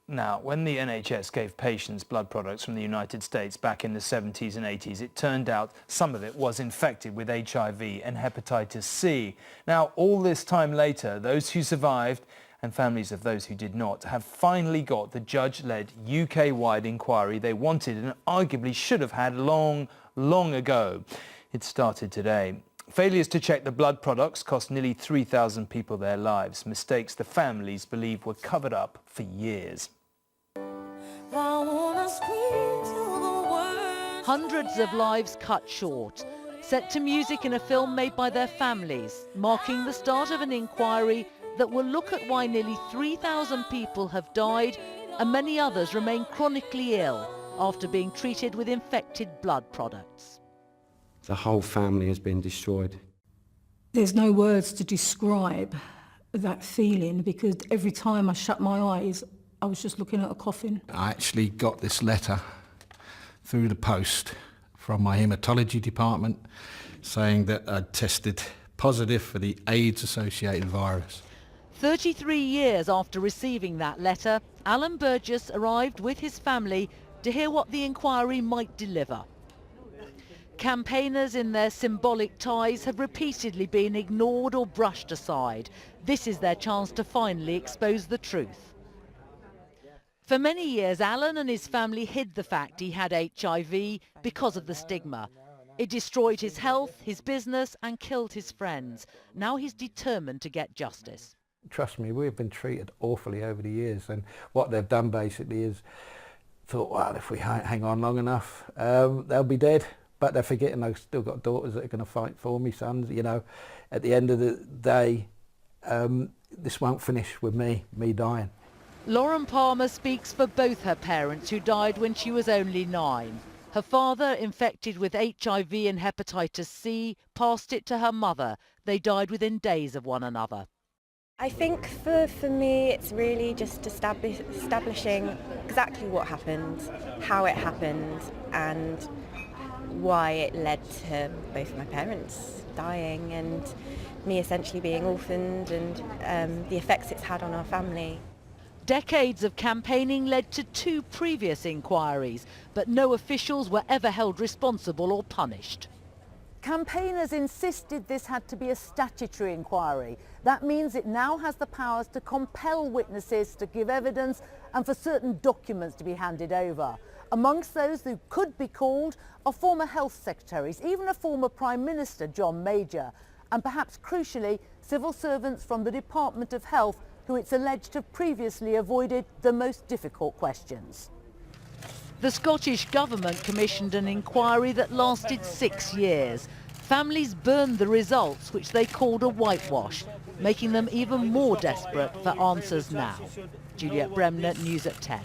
Now, when the NHS gave patients blood products from the United States back in the 70s and 80s, it turned out some of it was infected with HIV and hepatitis C. Now, all this time later, those who survived and families of those who did not have finally got the judge-led UK-wide inquiry they wanted and arguably should have had long ago. It started today. Failures to check the blood products cost nearly 3,000 people their lives, mistakes the families believe were covered up for years. Hundreds of lives cut short, set to music in a film made by their families, marking the start of an inquiry that will look at why nearly 3,000 people have died and many others remain chronically ill after being treated with infected blood products. The whole family has been destroyed. There's no words to describe that feeling, because every time I shut my eyes, I was just looking at a coffin. I actually got this letter through the post from my haematology department saying that I'd tested positive for the AIDS-associated virus. 33 years after receiving that letter, Alan Burgess arrived with his family to hear what the inquiry might deliver. Campaigners in their symbolic ties have repeatedly been ignored or brushed aside. This is their chance to finally expose the truth. For many years, Alan and his family hid the fact he had HIV because of the stigma. It destroyed his health, his business, and killed his friends. Now he's determined to get justice. Trust me, we've been treated awfully over the years, and what they've done basically is thought, well, if we hang on long enough, they'll be dead. But they're forgetting I've still got daughters that are going to fight for me, sons. You know, at the end of the day, this won't finish with me dying. Lauren Palmer speaks for both her parents, who died when she was only 9. Her father, infected with HIV and hepatitis C, passed it to her mother. They died within days of one another. I think for me it's really just establishing exactly what happened, how it happened, and why it led to both my parents dying and me essentially being orphaned, and the effects it's had on our family. Decades of campaigning led to 2 previous inquiries, but no officials were ever held responsible or punished. Campaigners insisted this had to be a statutory inquiry. That means it now has the powers to compel witnesses to give evidence and for certain documents to be handed over. Amongst those who could be called are former health secretaries, even a former Prime Minister, John Major, and perhaps crucially, civil servants from the Department of Health who it's alleged have previously avoided the most difficult questions. The Scottish Government commissioned an inquiry that lasted 6 years. Families burned the results, which they called a whitewash, making them even more desperate for answers now. Juliet Bremner, News at 10.